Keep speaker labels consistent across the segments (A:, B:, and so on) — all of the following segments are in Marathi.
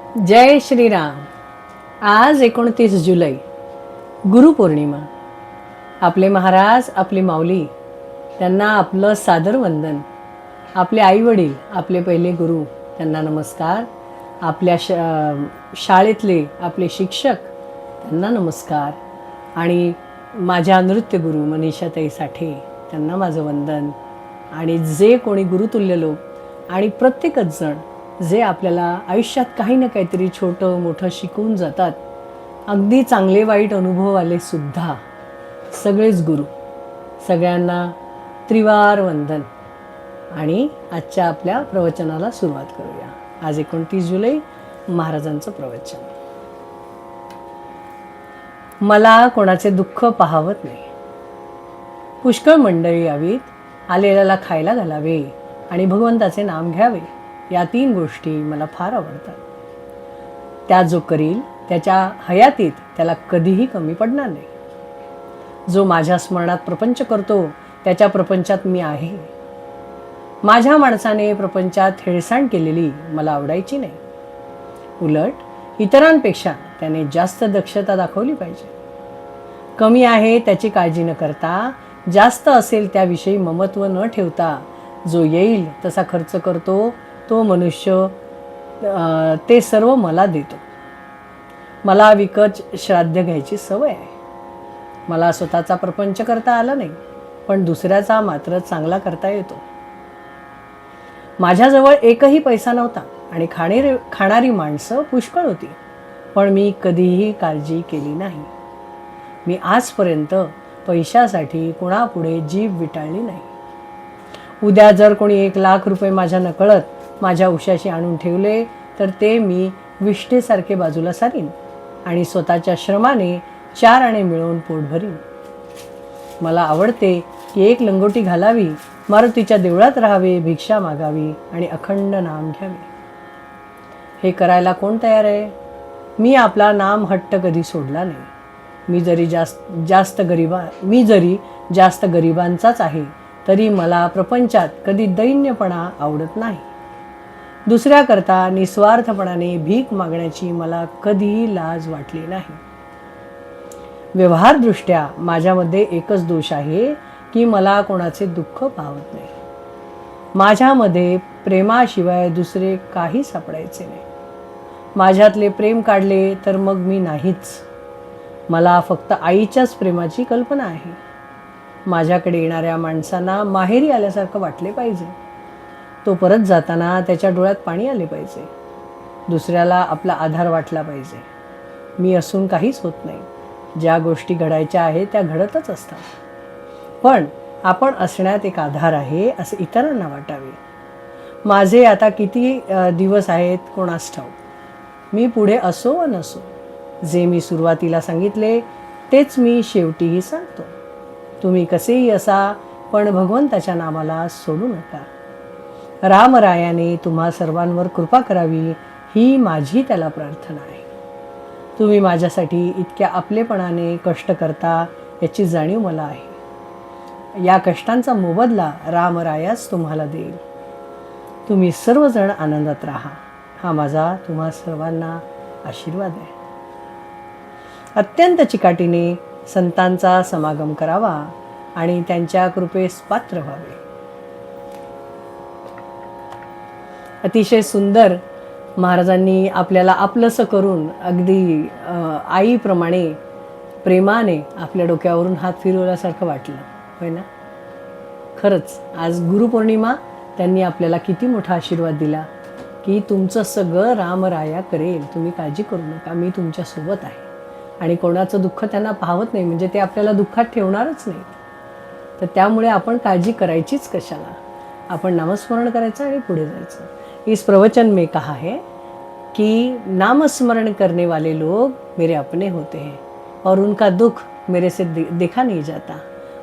A: जय श्रीराम. आज 29 जुलै गुरुपौर्णिमा. आपले महाराज, आपली माऊली, त्यांना आपलं सादर वंदन. आपले आईवडील, आपले पहिले गुरु, त्यांना नमस्कार. आपल्या शाळेतले आपले शिक्षक, त्यांना नमस्कार. आणि माझ्या नृत्यगुरू मनीषाताई साठे, त्यांना माझं वंदन. आणि जे कोणी गुरुतुल्य लोक आणि प्रत्येकच जण जे आपल्याला आयुष्यात काही ना काहीतरी छोटं मोठं शिकवून जातात, अगदी चांगले वाईट अनुभव आले सुद्धा, सगळेच गुरु, सगळ्यांना त्रिवार वंदन. आणि आजच्या आपल्या प्रवचनाला सुरुवात करूया. आज 29 जुलै महाराजांचं प्रवचन. मला कोणाचे दुःख पाहावत नाही. पुष्कळ मंडळी यावीत, आलेल्याला खायला घालावे आणि भगवंताचे नाम घ्यावे. या 3 गोष्टी मला फार आवडतात. त्या जो करील त्याच्या हयातीत त्याला कधीही कमी पडणार नाही. जो माझ्या स्मरणात प्रपंच करतो त्याच्या प्रपंचात मी आहे. माझ्या माणसाने प्रपंचात हेळसांड केलेली मला आवडायची नाही. उलट इतरांपेक्षा त्याने जास्त दक्षता दाखवली पाहिजे. कमी आहे त्याची काळजी न करता, जास्त असेल त्याविषयी ममत्व न ठेवता, जो येईल तसा खर्च करतो तो मनुष्य ते सर्व मला देतो. मला विकत श्राद्ध घ्यायची सवय आहे. मला स्वतःचा प्रपंच करता आला नाही, पण दुसऱ्याचा मात्र चांगला करता येतो. माझ्याजवळ एकही पैसा नव्हता आणि खाणारी माणसं पुष्कळ होती, पण मी कधीही काळजी केली नाही. मी आजपर्यंत पैशासाठी कुणापुढे जीभ विटाळली नाही. उद्या जर कोणी 1 लाख रुपये माझ्या नकळत माझ्या उशाशी आणून ठेवले तर ते मी विष्ठेसारखे बाजूला सारीन आणि स्वतःच्या श्रमाने 4 आणे मिळवून पोट भरीन. मला आवडते की 1 लंगोटी घालावी, मारुतीच्या देवळात राहावे, भिक्षा मागावी आणि अखंड नाम घ्यावे. हे करायला कोण तयार आहे? मी आपला नाम हट्ट कधी सोडला नाही. मी जरी जास्त गरिबांचाच आहे तरी मला प्रपंचात कधी दैन्यपणा आवडत नाही. दुसऱ्याकरता निस्वार्थपणाने भीक मागण्याची मला कधीही लाज वाटली नाही. व्यवहारदृष्ट्या माझ्यामध्ये एकच दोष आहे की मला कोणाचे दुःख पाहत नाही. माझ्यामध्ये प्रेमाशिवाय दुसरे काही सापडायचे नाही. माझ्यातले प्रेम काढले तर मग मी नाहीच. मला फक्त आईच्याच प्रेमाची कल्पना आहे. माझ्याकडे येणाऱ्या माणसांना माहेरी आल्यासारखं वाटले पाहिजे. तो परत जाताना त्याच्या डोळ्यात पाणी आले पाहिजे. दुसऱ्याला आपला आधार वाटला पाहिजे. मी असून काहीच होत नाही. ज्या गोष्टी घडायच्या आहेत त्या घडतच असतात, पण आपण असण्यात एक आधार आहे असे इतरांना वाटावे. माझे आता किती दिवस आहेत कोणास ठाऊक. मी पुढे असो व नसो, जे मी सुरुवातीला सांगितले तेच मी शेवटीही सांगतो. तुम्ही कसेही असा, पण भगवंताच्या नामाला सोडू नका. रामरायाने तुम्हा सर्वांवर कृपा करावी ही माझी त्याला प्रार्थना आहे. तुम्ही माझ्यासाठी इतक्या आपलेपणाने कष्ट करता याची जाणीव मला आहे. या कष्टांचा मोबदला रामरायाच तुम्हाला देईल. तुम्ही सर्वजण आनंदात राहा, हा माझा तुम्हा सर्वांना आशीर्वाद आहे. अत्यंत चिकाटीने संतांचा समागम करावा आणि त्यांच्या कृपेस पात्र व्हावे. अतिशय सुंदर महाराजांनी आपल्याला आपलंसं करून अगदी आईप्रमाणे प्रेमाने आपल्या डोक्यावरून हात फिरवल्यासारखं वाटलं, होय ना? खरंच आज गुरुपौर्णिमा, त्यांनी आपल्याला किती मोठा आशीर्वाद दिला की तुमचं सगळं रामराया करेल, तुम्ही काळजी करू नका, मी तुमच्यासोबत आहे. आणि कोणाचं दुःख त्यांना पाहत नाही म्हणजे ते आपल्याला दुःखात ठेवणारच नाही. तर त्यामुळे आपण काळजी करायचीच कशाला. आपण नामस्मरण करायचं आणि पुढे जायचं. इस प्रवचन में कहा है कि नामस्मरण करने वाले लोग मेरे अपने होते हैं और उनका दुख मेरे से देखा नहीं जाता.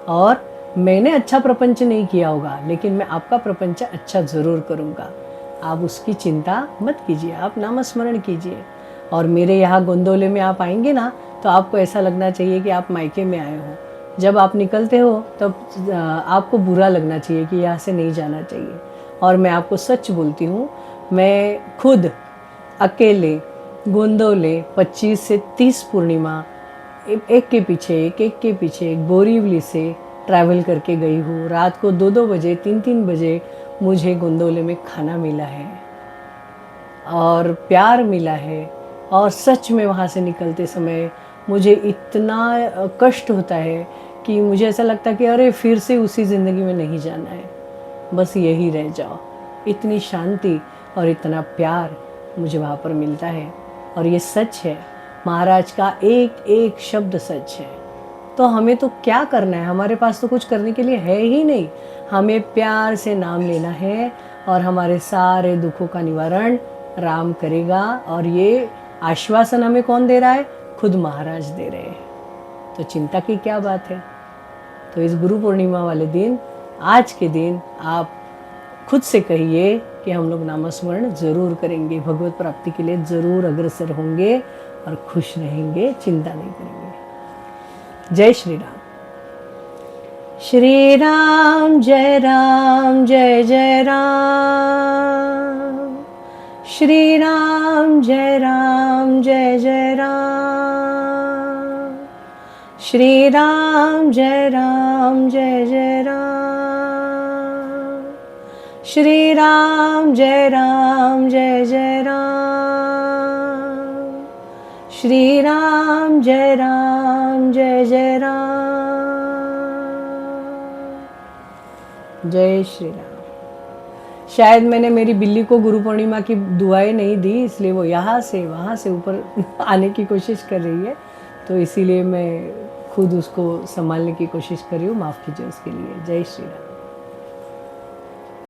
A: और मैंने अच्छा प्रपंच नहीं किया होगा लेकिन मैं आपका प्रपंच अच्छा ज़रूर करूँगा. आप उसकी चिंता मत कीजिए, आप नामस्मरण कीजिए. और मेरे यहाँ गोंदोले में आप आएंगे ना तो आपको ऐसा लगना चाहिए कि आप मायके में आए हो. जब आप निकलते हो तब आपको बुरा लगना चाहिए कि यहाँ से नहीं जाना चाहिए. और मैं आपको सच बोलती हूँ, मैं खुद अकेले गोंदवले 25 से 30 पूर्णिमा एक के पीछे एक बोरीवली से ट्रैवल करके गई हूँ। रात को 2-2 बजे 3-3 बजे मुझे गोंदवले में खाना मिला है और प्यार मिला है। और सच में वहाँ से निकलते समय मुझे इतना कष्ट होता है कि मुझे ऐसा लगता है कि अरे फिर से उसी ज़िंदगी में नहीं जाना है, बस यही रह जाओ। इतनी शांति और इतना प्यार मुझे वहाँ पर मिलता है। और ये सच है, महाराज का एक एक शब्द सच है। तो हमें तो क्या करना है, हमारे पास तो कुछ करने के लिए है ही नहीं। हमें प्यार से नाम लेना है और हमारे सारे दुखों का निवारण राम करेगा। और ये आश्वासन हमें कौन दे रहा है? खुद महाराज दे रहे हैं। तो चिंता की क्या बात है। तो इस गुरु पूर्णिमा वाले दिन, आज के दिन, आप खुद से कहिए कि हम लोग नामस्मरण जरूर करेंगे, भगवत प्राप्ति के लिए जरूर अग्रसर होंगे और खुश रहेंगे, चिंता नहीं करेंगे। जय श्री राम। श्री राम जय जय राम। श्री राम जय जय राम। श्री राम जय जय राम। श्री राम जय जय राम। श्री राम जय जय राम। जय श्री राम। शायद मैंने मेरी बिल्ली को गुरु पूर्णिमा की दुआएं नहीं दी, इसलिए वो यहाँ से वहाँ से ऊपर आने की कोशिश कर रही है, तो इसीलिए मैं खुद उसको संभालने की कोशिश कर रही हूँ। माफ़ कीजिए उसके लिए। जय श्री राम।